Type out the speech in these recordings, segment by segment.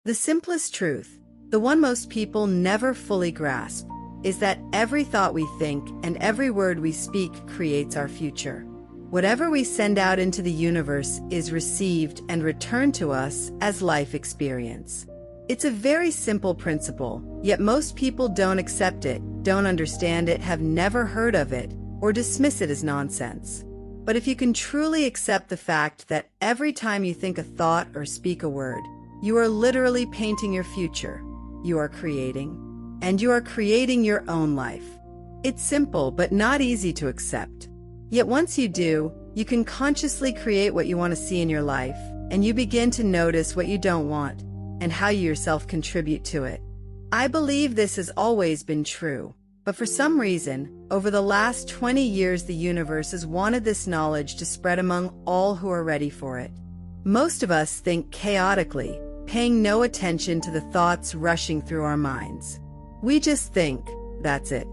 The simplest truth, the one most people never fully grasp, is that every thought we think and every word we speak creates our future. Whatever we send out into the universe is received and returned to us as life experience. It's a very simple principle, yet most people don't accept it, don't understand it, have never heard of it, or dismiss it as nonsense. But if you can truly accept the fact that every time you think a thought or speak a word, you are literally painting your future, you are creating, and you are creating your own life. It's simple but not easy to accept. Yet once you do, you can consciously create what you want to see in your life, and you begin to notice what you don't want, and how you yourself contribute to it. I believe this has always been true, but for some reason, over the last 20 years the universe has wanted this knowledge to spread among all who are ready for it. Most of us think chaotically, paying no attention to the thoughts rushing through our minds. We just think, that's it.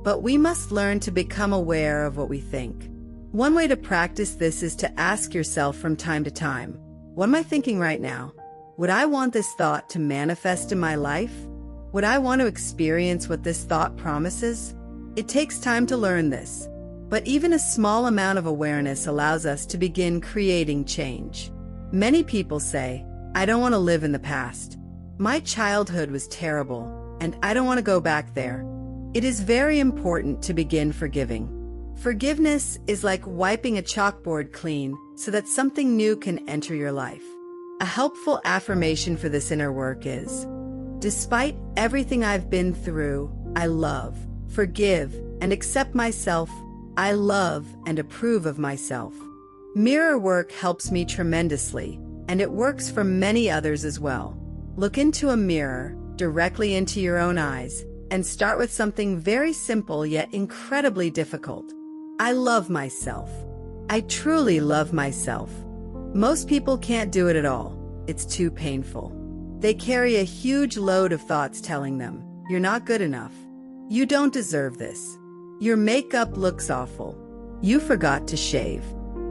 But we must learn to become aware of what we think. One way to practice this is to ask yourself from time to time, what am I thinking right now? Would I want this thought to manifest in my life? Would I want to experience what this thought promises? It takes time to learn this, but even a small amount of awareness allows us to begin creating change. Many people say, I don't want to live in the past. My childhood was terrible, and I don't want to go back there. It is very important to begin forgiving. Forgiveness is like wiping a chalkboard clean so that something new can enter your life. A helpful affirmation for this inner work is, despite everything I've been through, I love, forgive, and accept myself. I love and approve of myself. Mirror work helps me tremendously, and it works for many others as well. Look into a mirror, directly into your own eyes, and start with something very simple yet incredibly difficult. I love myself. I truly love myself. Most people can't do it at all. It's too painful. They carry a huge load of thoughts telling them, you're not good enough. You don't deserve this. Your makeup looks awful. You forgot to shave.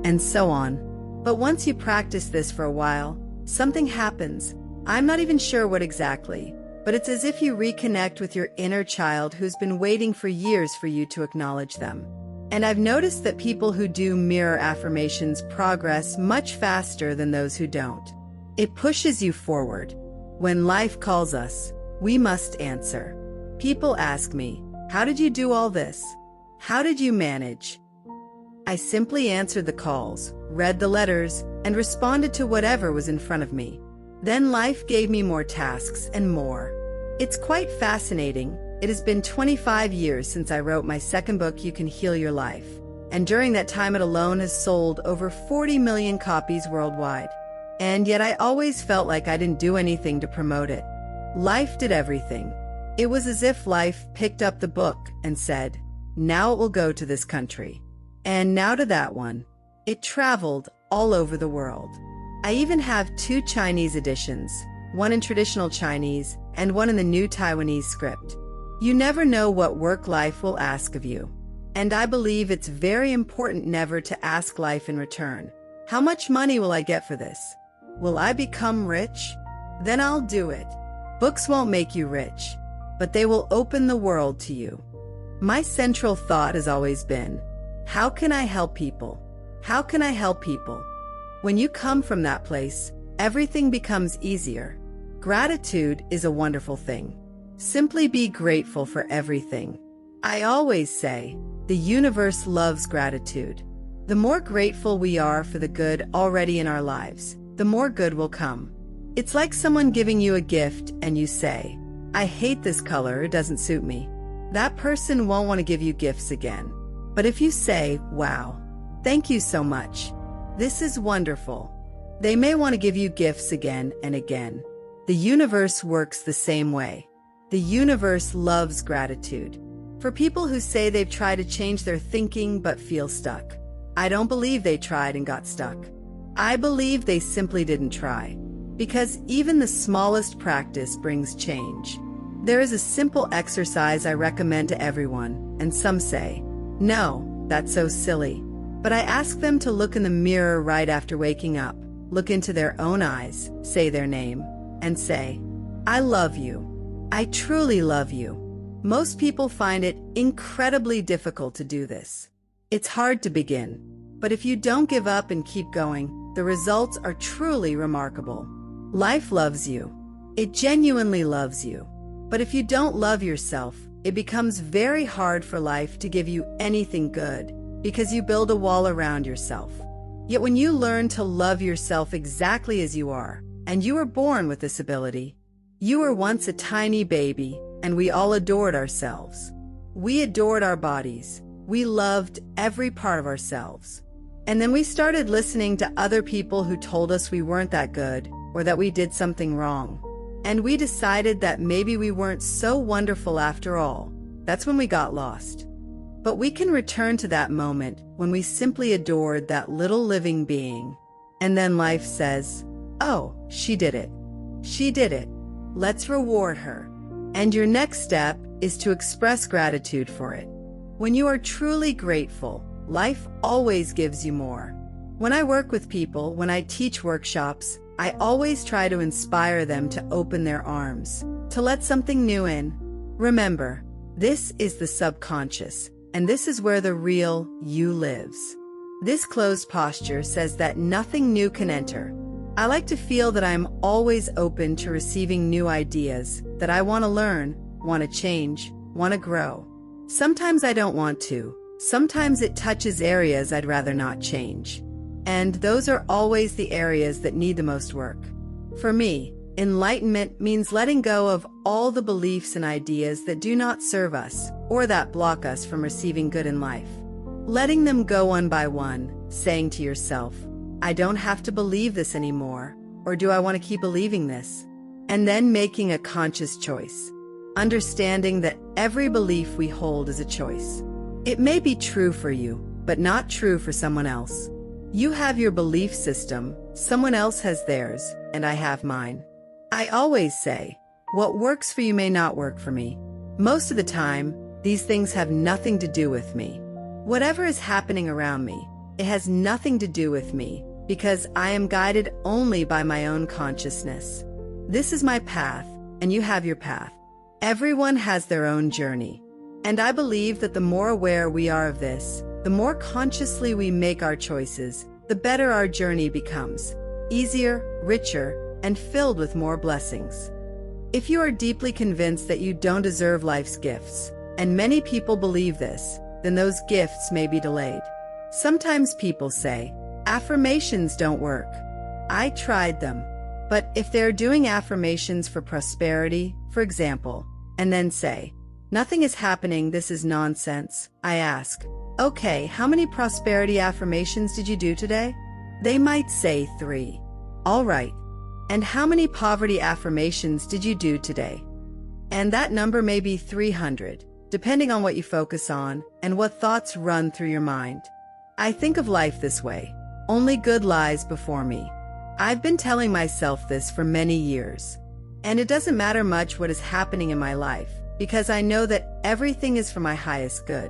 And so on. But once you practice this for a while, something happens. I'm not even sure what exactly, but it's as if you reconnect with your inner child who's been waiting for years for you to acknowledge them. And I've noticed that people who do mirror affirmations progress much faster than those who don't. It pushes you forward. When life calls us, we must answer. People ask me, how did you do all this? How did you manage? I simply answered the calls, read the letters, and responded to whatever was in front of me. Then life gave me more tasks and more. It's quite fascinating. It has been 25 years since I wrote my second book, You Can Heal Your Life. And during that time it alone has sold over 40 million copies worldwide. And yet I always felt like I didn't do anything to promote it. Life did everything. It was as if life picked up the book and said, now it will go to this country. And now to that one. It traveled all over the world. I even have 2 Chinese editions, one in traditional Chinese and one in the new Taiwanese script. You never know what work life will ask of you. And I believe it's very important never to ask life in return. How much money will I get for this? Will I become rich? Then I'll do it. Books won't make you rich, but they will open the world to you. My central thought has always been, how can I help people? How can I help people? When you come from that place, everything becomes easier. Gratitude is a wonderful thing. Simply be grateful for everything. I always say, the universe loves gratitude. The more grateful we are for the good already in our lives, the more good will come. It's like someone giving you a gift and you say, I hate this color, it doesn't suit me. That person won't want to give you gifts again. But if you say, wow, thank you so much. This is wonderful. They may want to give you gifts again and again. The universe works the same way. The universe loves gratitude. For people who say they've tried to change their thinking but feel stuck, I don't believe they tried and got stuck. I believe they simply didn't try. Because even the smallest practice brings change. There is a simple exercise I recommend to everyone, and some say, no, that's so silly. But I ask them to look in the mirror right after waking up, look into their own eyes, say their name, and say, "I love you. I truly love you." Most people find it incredibly difficult to do this. It's hard to begin, but if you don't give up and keep going, the results are truly remarkable. Life loves you. It genuinely loves you. But if you don't love yourself, it becomes very hard for life to give you anything good because you build a wall around yourself. Yet when you learn to love yourself exactly as you are, and you were born with this ability, you were once a tiny baby, and we all adored ourselves. We adored our bodies. We loved every part of ourselves. And then we started listening to other people who told us we weren't that good or that we did something wrong. And we decided that maybe we weren't so wonderful after all. That's when we got lost. But we can return to that moment when we simply adored that little living being. And then life says, "Oh, she did it. She did it. Let's reward her." And your next step is to express gratitude for it. When you are truly grateful, life always gives you more. When I work with people, when I teach workshops, I always try to inspire them to open their arms, to let something new in. Remember, this is the subconscious, and this is where the real you lives. This closed posture says that nothing new can enter. I like to feel that I am always open to receiving new ideas, that I want to learn, want to change, want to grow. Sometimes I don't want to. Sometimes it touches areas I'd rather not change. And those are always the areas that need the most work. For me, enlightenment means letting go of all the beliefs and ideas that do not serve us or that block us from receiving good in life. Letting them go one by one, saying to yourself, "I don't have to believe this anymore," or "Do I want to keep believing this?" And then making a conscious choice. Understanding that every belief we hold is a choice. It may be true for you, but not true for someone else. You have your belief system, someone else has theirs, and I have mine. I always say, what works for you may not work for me. Most of the time, these things have nothing to do with me. Whatever is happening around me, it has nothing to do with me, because I am guided only by my own consciousness. This is my path, and you have your path. Everyone has their own journey. And I believe that the more aware we are of this, the more consciously we make our choices, the better our journey becomes. Easier, richer, and filled with more blessings. If you are deeply convinced that you don't deserve life's gifts, and many people believe this, then those gifts may be delayed. Sometimes people say, affirmations don't work. I tried them. But if they're doing affirmations for prosperity, for example, and then say, "Nothing is happening, this is nonsense," I ask, "Okay, how many prosperity affirmations did you do today?" They might say 3. All right. And how many poverty affirmations did you do today? And that number may be 300, depending on what you focus on and what thoughts run through your mind. I think of life this way. Only good lies before me. I've been telling myself this for many years. And it doesn't matter much what is happening in my life, because I know that everything is for my highest good.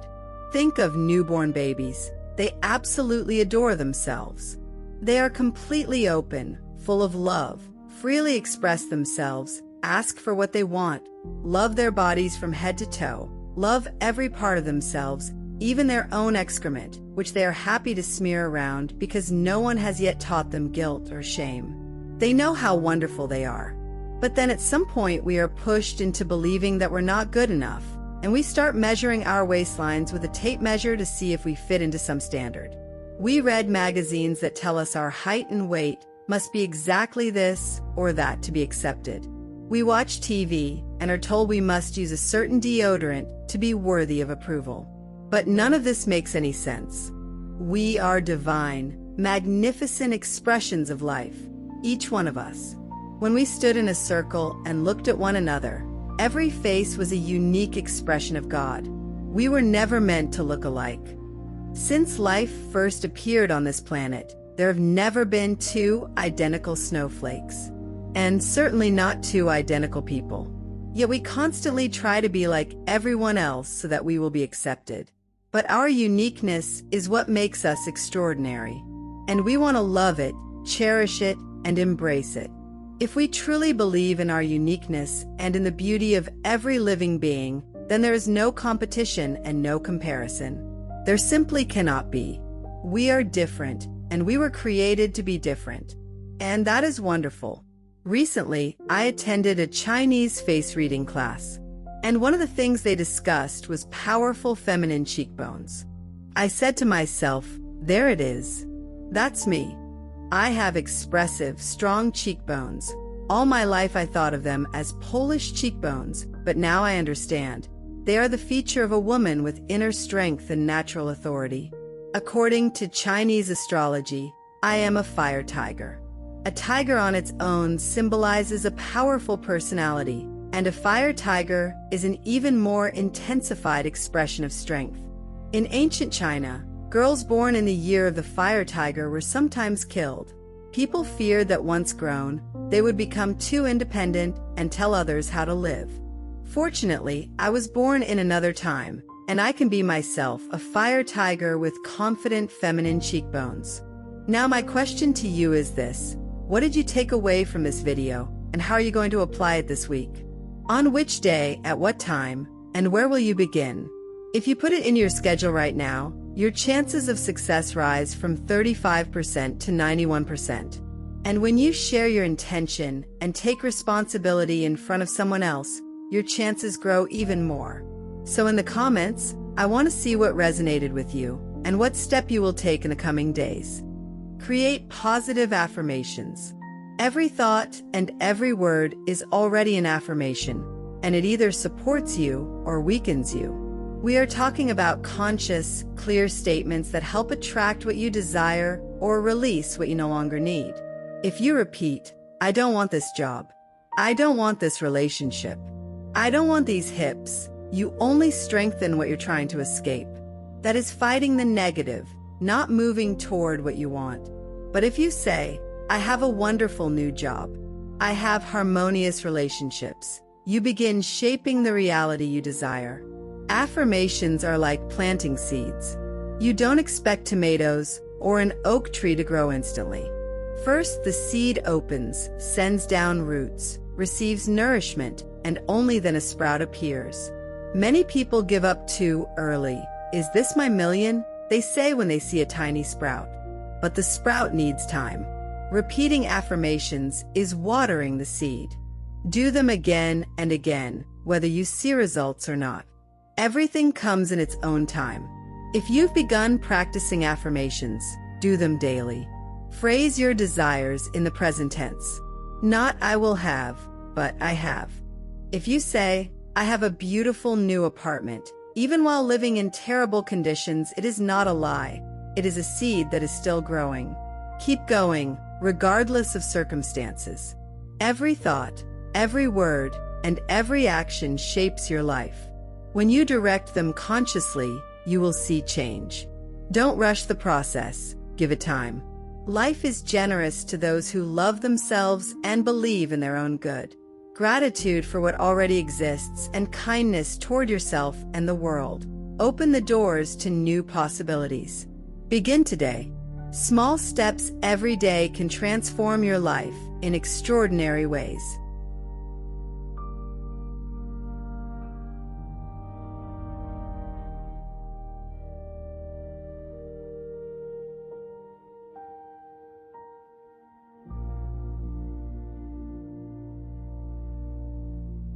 Think of newborn babies. They absolutely adore themselves. They are completely open, full of love, freely express themselves, ask for what they want, love their bodies from head to toe, love every part of themselves, even their own excrement, which they are happy to smear around because no one has yet taught them guilt or shame. They know how wonderful they are. But then at some point we are pushed into believing that we're not good enough, and we start measuring our waistlines with a tape measure to see if we fit into some standard. We read magazines that tell us our height and weight must be exactly this or that to be accepted. We watch TV and are told we must use a certain deodorant to be worthy of approval. But none of this makes any sense. We are divine, magnificent expressions of life, each one of us. When we stood in a circle and looked at one another, every face was a unique expression of God. We were never meant to look alike. Since life first appeared on this planet, there have never been 2 identical snowflakes, and certainly not 2 identical people. Yet we constantly try to be like everyone else so that we will be accepted. But our uniqueness is what makes us extraordinary, and we want to love it, cherish it, and embrace it. If we truly believe in our uniqueness and in the beauty of every living being, then there is no competition and no comparison. There simply cannot be. We are different, and we were created to be different. And that is wonderful. Recently, I attended a Chinese face reading class, and one of the things they discussed was powerful feminine cheekbones. I said to myself, there it is. That's me. I have expressive, strong cheekbones. All my life I thought of them as Polish cheekbones, but now I understand. They are the feature of a woman with inner strength and natural authority. According to Chinese astrology, I am a fire tiger. A tiger on its own symbolizes a powerful personality, and a fire tiger is an even more intensified expression of strength. In ancient China, girls born in the year of the fire tiger were sometimes killed. People feared that once grown, they would become too independent and tell others how to live. Fortunately, I was born in another time, and I can be myself, a fire tiger with confident feminine cheekbones. Now my question to you is this. What did you take away from this video, and how are you going to apply it this week? On which day, at what time, and where will you begin? If you put it in your schedule right now, your chances of success rise from 35% to 91%. And when you share your intention and take responsibility in front of someone else, your chances grow even more. So in the comments, I want to see what resonated with you and what step you will take in the coming days. Create positive affirmations. Every thought and every word is already an affirmation, and it either supports you or weakens you. We are talking about conscious, clear statements that help attract what you desire or release what you no longer need. If you repeat, I don't want this job, I don't want this relationship, I don't want these hips, you only strengthen what you're trying to escape. That is fighting the negative, not moving toward what you want. But if you say, I have a wonderful new job, I have harmonious relationships, you begin shaping the reality you desire. Affirmations are like planting seeds. You don't expect tomatoes or an oak tree to grow instantly. First, the seed opens, sends down roots, receives nourishment, and only then a sprout appears. Many people give up too early. Is this my million? They say when they see a tiny sprout. But the sprout needs time. Repeating affirmations is watering the seed. Do them again and again, whether you see results or not. Everything comes in its own time. If you've begun practicing affirmations, do them daily. Phrase your desires in the present tense. Not I will have, but I have. If you say, I have a beautiful new apartment, even while living in terrible conditions, it is not a lie. It is a seed that is still growing. Keep going, regardless of circumstances. Every thought, every word, and every action shapes your life. When you direct them consciously, you will see change. Don't rush the process. Give it time. Life is generous to those who love themselves and believe in their own good. Gratitude for what already exists and kindness toward yourself and the world open the doors to new possibilities. Begin today. Small steps every day can transform your life in extraordinary ways.